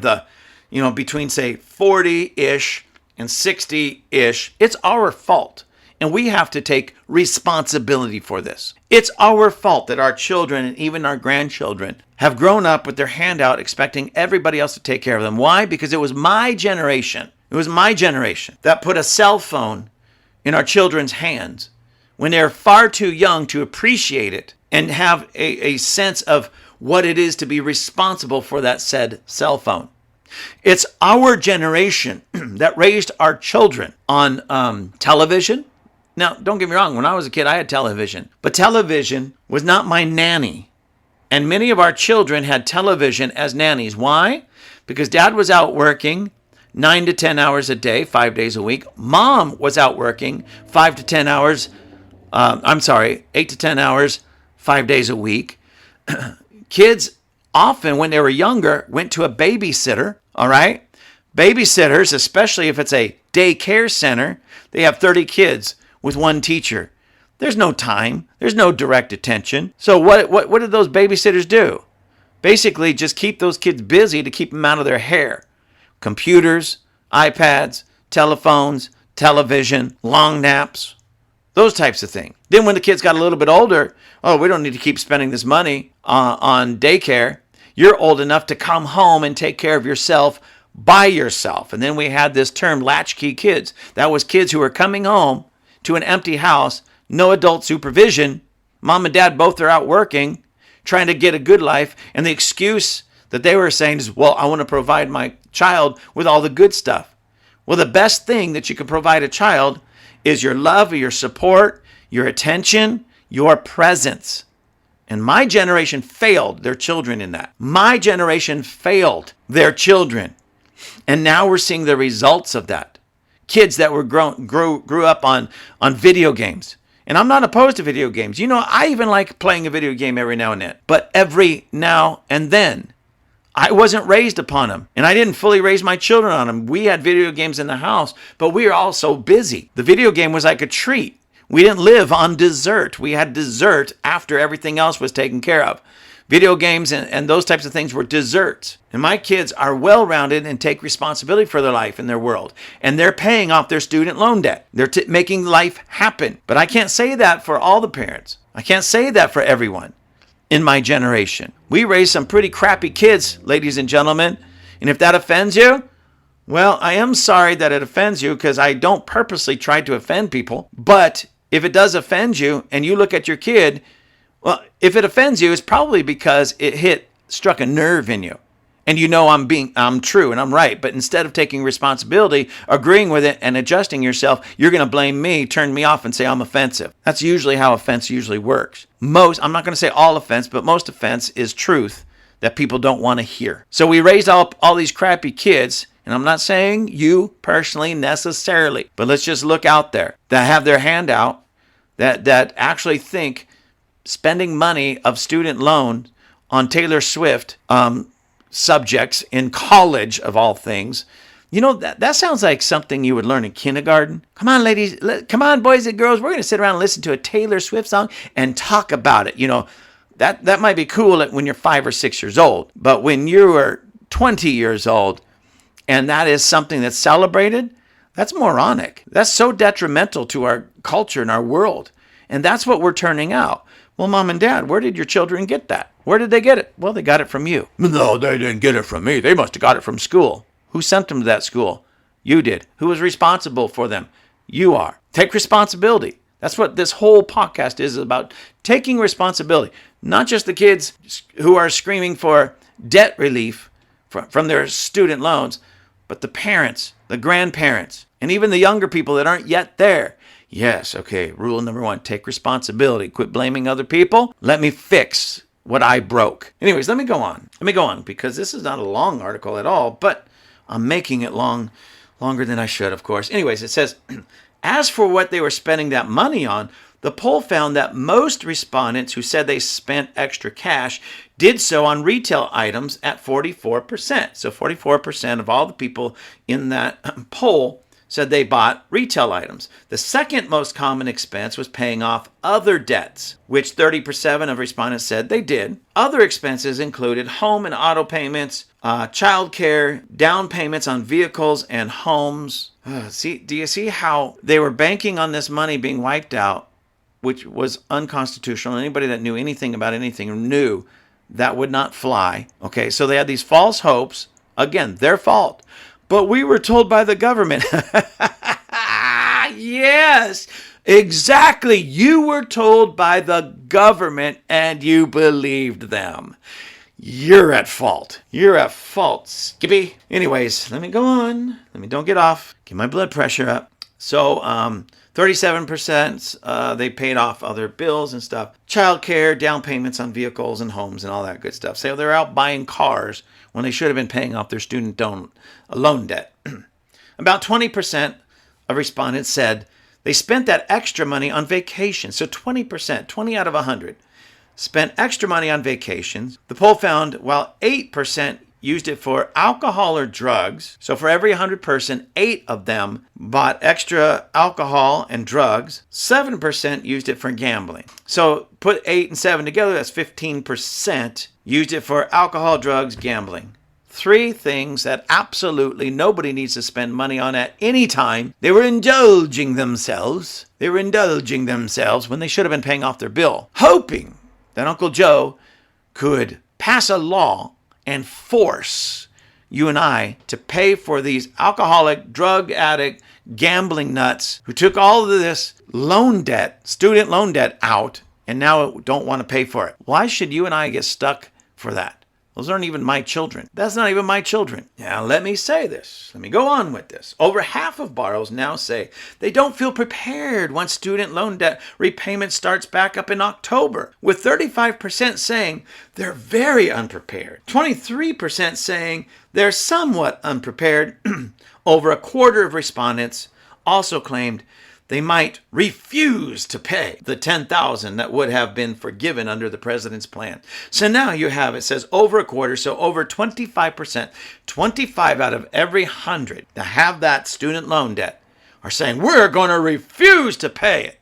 between say 40-ish and 60-ish, it's our fault. And we have to take responsibility for this. It's our fault that our children and even our grandchildren have grown up with their hand out expecting everybody else to take care of them. Why? Because it was my generation. It was my generation that put a cell phone in our children's hands when they're far too young to appreciate it and have a sense of what it is to be responsible for that said cell phone. It's our generation that raised our children on television. Now, don't get me wrong, when I was a kid, I had television. But television was not my nanny. And many of our children had television as nannies. Why? Because dad was out working 9 to 10 hours a day, 5 days a week. Mom was out working 8 to 10 hours, 5 days a week. Kids often, when they were younger, went to a babysitter, all right? Babysitters, especially if it's a daycare center, they have 30 kids with one teacher. There's no time. There's no direct attention. So what did those babysitters do? Basically, just keep those kids busy to keep them out of their hair. Computers, iPads, telephones, television, long naps, those types of things. Then when the kids got a little bit older, oh, we don't need to keep spending this money on daycare. You're old enough to come home and take care of yourself by yourself. And then we had this term, latchkey kids. That was kids who were coming home to an empty house, no adult supervision. Mom and dad both are out working, trying to get a good life. And the excuse that they were saying is, well, I want to provide my child with all the good stuff. Well, the best thing that you can provide a child is your love, your support, your attention, your presence. And my generation failed their children in that. My generation failed their children. And now we're seeing the results of that. Kids that grew up on video games. And I'm not opposed to video games. You know, I even like playing a video game every now and then. But every now and then. I wasn't raised upon them, and I didn't fully raise my children on them. We had video games in the house, but we were all so busy. The video game was like a treat. We didn't live on dessert. We had dessert after everything else was taken care of. Video games and those types of things were desserts. And my kids are well-rounded and take responsibility for their life and their world. And they're paying off their student loan debt. They're making life happen. But I can't say that for all the parents. I can't say that for everyone. In my generation, we raised some pretty crappy kids, ladies and gentlemen. And if that offends you, well, I am sorry that it offends you because I don't purposely try to offend people. But if it does offend you and you look at your kid, well, if it offends you, it's probably because it struck a nerve in you. And you know I'm true and I'm right. But instead of taking responsibility, agreeing with it and adjusting yourself, you're going to blame me, turn me off and say I'm offensive. That's usually how offense usually works. I'm not going to say all offense, but most offense is truth that people don't want to hear. So we raised all these crappy kids, and I'm not saying you personally necessarily, but let's just look out there that have their hand out, that actually think spending money of student loan on Taylor Swift subjects in college, of all things, That sounds like something you would learn in kindergarten. Come on, ladies. Come on, boys and girls. We're going to sit around and listen to a Taylor Swift song and talk about it. That might be cool when you're 5 or 6 years old. But when you are 20 years old and that is something that's celebrated, that's moronic. That's so detrimental to our culture and our world. And that's what we're turning out. Well, Mom and Dad, where did your children get that? Where did they get it? Well, they got it from you. No, they didn't get it from me. They must have got it from school. Who sent them to that school? You did. Who was responsible for them? You are. Take responsibility. That's what this whole podcast is about, taking responsibility. Not just the kids who are screaming for debt relief from their student loans, but the parents, the grandparents, and even the younger people that aren't yet there. Yes, okay, rule number 1, take responsibility. Quit blaming other people. Let me fix what I broke. Anyways, let me go on, because this is not a long article at all, but I'm making it longer than I should, of course. Anyways, it says, as for what they were spending that money on, the poll found that most respondents who said they spent extra cash did so on retail items at 44%. So 44% of all the people in that poll said they bought retail items. The second most common expense was paying off other debts, which 30% of respondents said they did. Other expenses included home and auto payments, childcare, down payments on vehicles and homes. Do you see how they were banking on this money being wiped out, which was unconstitutional? Anybody that knew anything about anything knew that would not fly. Okay, so they had these false hopes. Again, their fault. But we were told by the government. Yes, exactly. You were told by the government and you believed them. You're at fault. You're at fault, Skippy. Anyways, let me go on. Don't get off. Get my blood pressure up. So, 37% they paid off other bills and stuff. Childcare, down payments on vehicles and homes and all that good stuff. So they're out buying cars when they should have been paying off their student loan debt. About 20% of respondents said they spent that extra money on vacation. So 20%, 20 out of 100, spent extra money on vacations. The poll found while 8% used it for alcohol or drugs. So for every 100 person, 8 of them bought extra alcohol and drugs. 7% used it for gambling. So put 8 and 7 together, that's 15% used it for alcohol, drugs, gambling. 3 things that absolutely nobody needs to spend money on at any time. They were indulging themselves. When they should have been paying off their bill, hoping that Uncle Joe could pass a law and force you and I to pay for these alcoholic, drug addict, gambling nuts who took all of this student loan debt out, and now don't want to pay for it. Why should you and I get stuck for that? Those aren't even my children. That's not even my children. Now, let me say this. Let me go on with this. Over half of borrowers now say they don't feel prepared once student loan debt repayment starts back up in October, with 35% saying they're very unprepared, 23% saying they're somewhat unprepared. Over a quarter of respondents also claimed they might refuse to pay the $10,000 that would have been forgiven under the president's plan. So now you have, it says over a quarter, so over 25%, 25 out of every 100 that have that student loan debt are saying, we're going to refuse to pay it.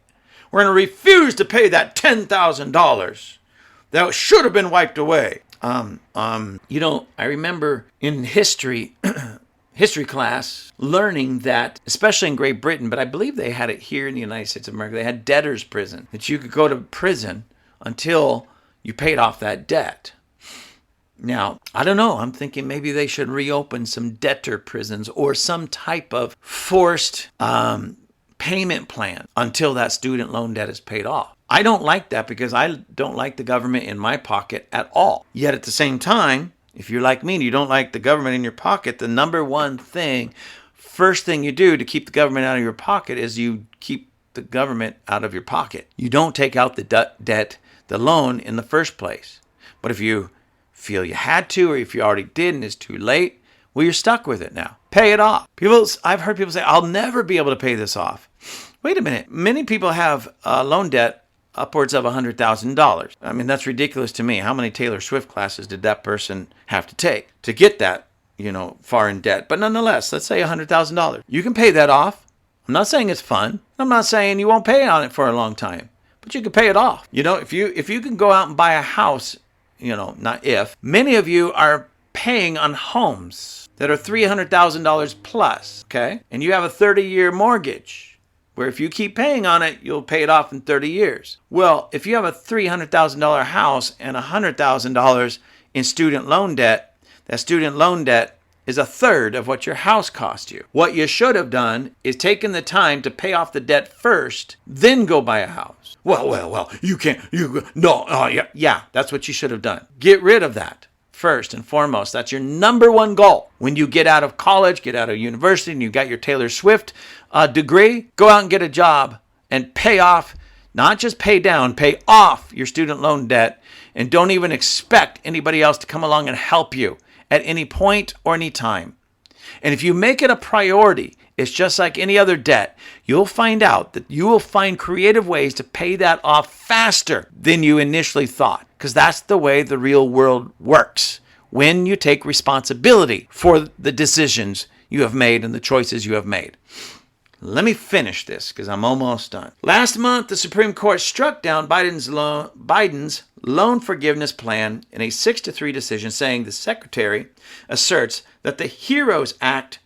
We're going to refuse to pay that $10,000 that should have been wiped away. I remember in history class learning that, especially in Great Britain, but I believe they had it here in the United States of America, they had debtor's prison, that you could go to prison until you paid off that debt. Now, I don't know. I'm thinking maybe they should reopen some debtor prisons or some type of forced payment plan until that student loan debt is paid off. I don't like that because I don't like the government in my pocket at all. Yet at the same time, if you're like me and you don't like the government in your pocket, the number one thing, first thing you do to keep the government out of your pocket is you keep the government out of your pocket. You don't take out the debt, the loan in the first place. But if you feel you had to, or if you already did and it's too late, well, you're stuck with it now. Pay it off. I've heard people say, I'll never be able to pay this off. Wait a minute. Many people have loan debt upwards of $100,000. I mean, that's ridiculous to me. How many Taylor Swift classes did that person have to take to get that, far in debt. But nonetheless, let's say $100,000. You can pay that off. I'm not saying it's fun. I'm not saying you won't pay on it for a long time, but you can pay it off. If you can go out and buy a house, not if, many of you are paying on homes that are $300,000 plus, okay? And you have a 30-year mortgage where if you keep paying on it, you'll pay it off in 30 years. Well, if you have a $300,000 house and $100,000 in student loan debt, that student loan debt is a third of what your house cost you. What you should have done is taken the time to pay off the debt first, then go buy a house. Well, you can't, yeah, that's what you should have done. Get rid of that first and foremost. That's your number one goal. When you get out of college, get out of university, and you got your Taylor Swift degree, go out and get a job and pay off, not just pay down, pay off your student loan debt, and don't even expect anybody else to come along and help you at any point or any time. And if you make it a priority, it's just like any other debt. You'll find out that you will find creative ways to pay that off faster than you initially thought, because that's the way the real world works. When you take responsibility for the decisions you have made and the choices you have made. Let me finish this because I'm almost done. Last month, the Supreme Court struck down Biden's loan forgiveness plan in a 6-3 decision, saying the secretary asserts that the HEROES Act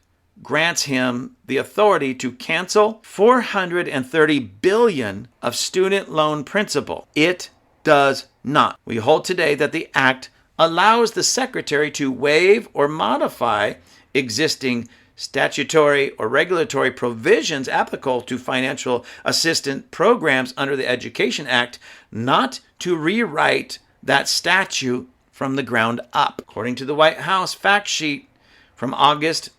grants him the authority to cancel $430 billion of student loan principal. It does not. We hold today that the act allows the secretary to waive or modify existing statutory or regulatory provisions applicable to financial assistance programs under the Education Act, not to rewrite that statute from the ground up. According to the White House fact sheet from August,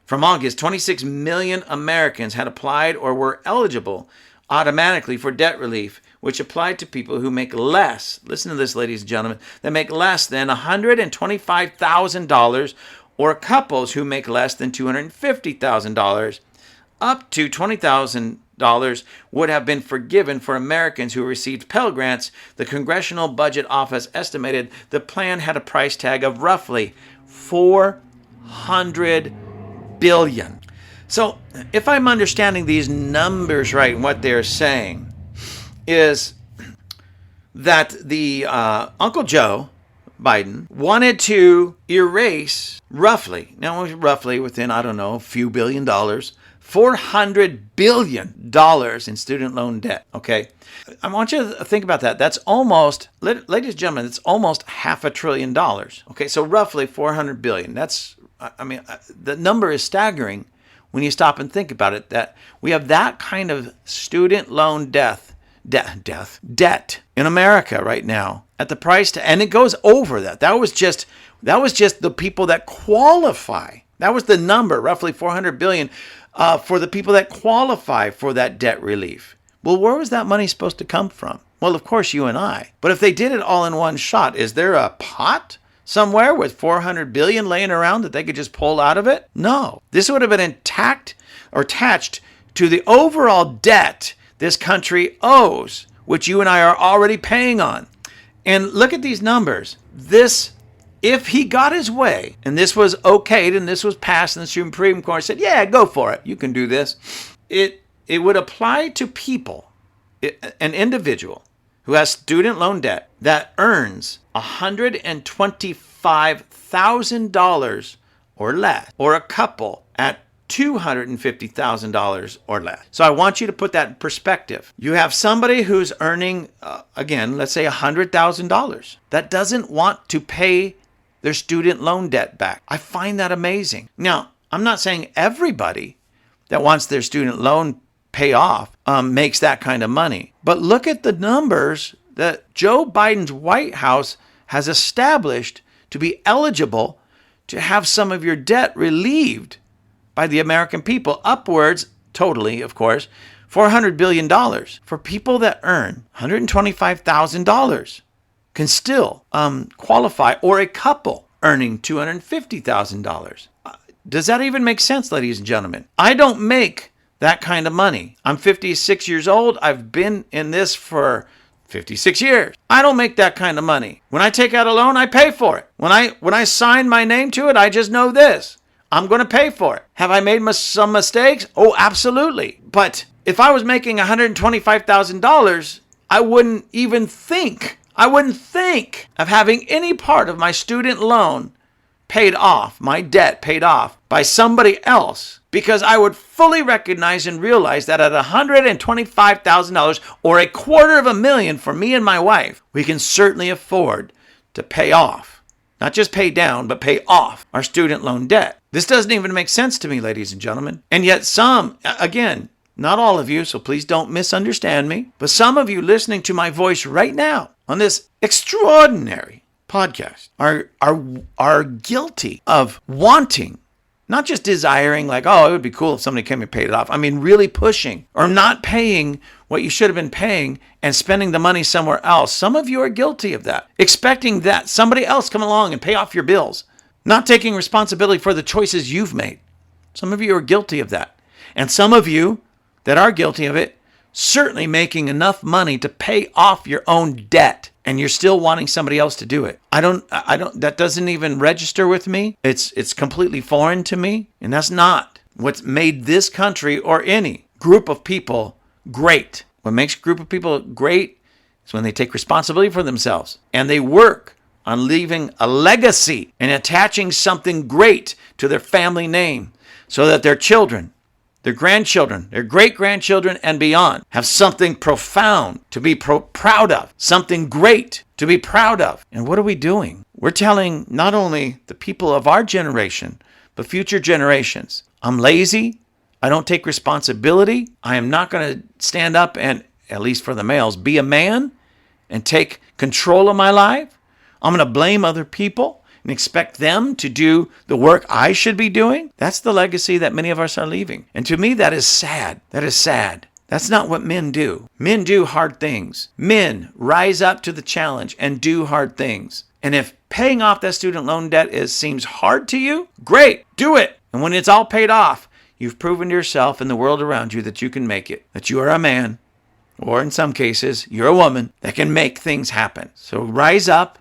26 million Americans had applied or were eligible automatically for debt relief, which applied to people who make less, listen to this, ladies and gentlemen, that make less than $125,000, or couples who make less than $250,000. Up to $20,000 would have been forgiven for Americans who received Pell Grants. The Congressional Budget Office estimated the plan had a price tag of roughly $400 billion. So if I'm understanding these numbers right, what they're saying is that the Uncle Joe Biden wanted to erase roughly within, a few $1 billion, $400 billion in student loan debt. Okay. I want you to think about that. That's almost, ladies and gentlemen, it's almost $500 billion. Okay. So roughly $400 billion. The number is staggering when you stop and think about it, that we have that kind of student loan debt in America right now at the price and it goes over that. That was just the people that qualify. That was the number, roughly $400 billion for the people that qualify for that debt relief. Well, where was that money supposed to come from? Well, of course, you and I. But if they did it all in one shot, is there a pot somewhere with $400 billion laying around that they could just pull out of it? No. This would have been intact or attached to the overall debt this country owes, which you and I are already paying on. And look at these numbers. If he got his way, and this was okayed, and this was passed, and the Supreme Court said, yeah, go for it. You can do this. It would apply to people, an individual who has student loan debt that earns $125,000 or less, or a couple at $250,000 or less. So I want you to put that in perspective. You have somebody who's earning, again, let's say $100,000 that doesn't want to pay their student loan debt back. I find that amazing. Now, I'm not saying everybody that wants their student loan pay off makes that kind of money. But look at the numbers that Joe Biden's White House has established to be eligible to have some of your debt relieved by the American people, upwards, totally, of course, $400 billion for people that earn $125,000 can still qualify, or a couple earning $250,000. Does that even make sense, ladies and gentlemen? I don't make that kind of money. I'm 56 years old. I've been in this for 56 years. I don't make that kind of money. When I take out a loan, I pay for it. When I sign my name to it, I just know this. I'm going to pay for it. Have I made some mistakes? Oh, absolutely. But if I was making $125,000, I wouldn't even think. I wouldn't think of having any part of my student loan paid off, my debt paid off by somebody else, because I would fully recognize and realize that at $125,000 or $250,000 for me and my wife, we can certainly afford to pay off, not just pay down, but pay off our student loan debt. This doesn't even make sense to me, ladies and gentlemen. And yet some, again, not all of you, so please don't misunderstand me, but some of you listening to my voice right now on this extraordinary podcast are guilty of wanting, not just desiring, like, oh, it would be cool if somebody came and paid it off. I mean, really pushing or not paying what you should have been paying and spending the money somewhere else. Some of you are guilty of that, expecting that somebody else come along and pay off your bills, not taking responsibility for the choices you've made. Some of you are guilty of that. And some of you that are guilty of it, certainly making enough money to pay off your own debt, and you're still wanting somebody else to do it. I don't, that doesn't even register with me. It's completely foreign to me. And that's not what's made this country or any group of people great. What makes a group of people great is when they take responsibility for themselves and they work on leaving a legacy and attaching something great to their family name so that their children, their grandchildren, their great-grandchildren, and beyond have something profound to be proud of, something great to be proud of. And what are we doing? We're telling not only the people of our generation, but future generations, I'm lazy, I don't take responsibility, I am not going to stand up and, at least for the males, be a man and take control of my life. I'm going to blame other people and expect them to do the work I should be doing. That's the legacy that many of us are leaving. And to me, that is sad. That is sad. That's not what men do. Men do hard things. Men rise up to the challenge and do hard things. And if paying off that student loan debt seems hard to you, great, do it. And when it's all paid off, you've proven to yourself and the world around you that you can make it, that you are a man, or in some cases, you're a woman that can make things happen. So rise up,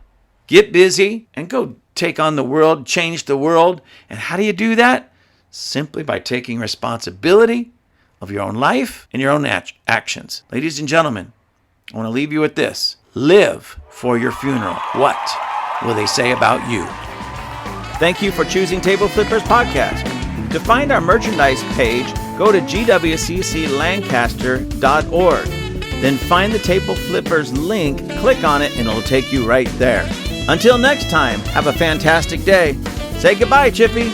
get busy, and go take on the world, change the world. And how do you do that? Simply by taking responsibility of your own life and your own actions. Ladies and gentlemen, I want to leave you with this. Live for your funeral. What will they say about you? Thank you for choosing Table Flippers Podcast. To find our merchandise page, go to gwcclancaster.org. Then find the Table Flippers link, click on it, and it'll take you right there. Until next time, have a fantastic day. Say goodbye, Chippy.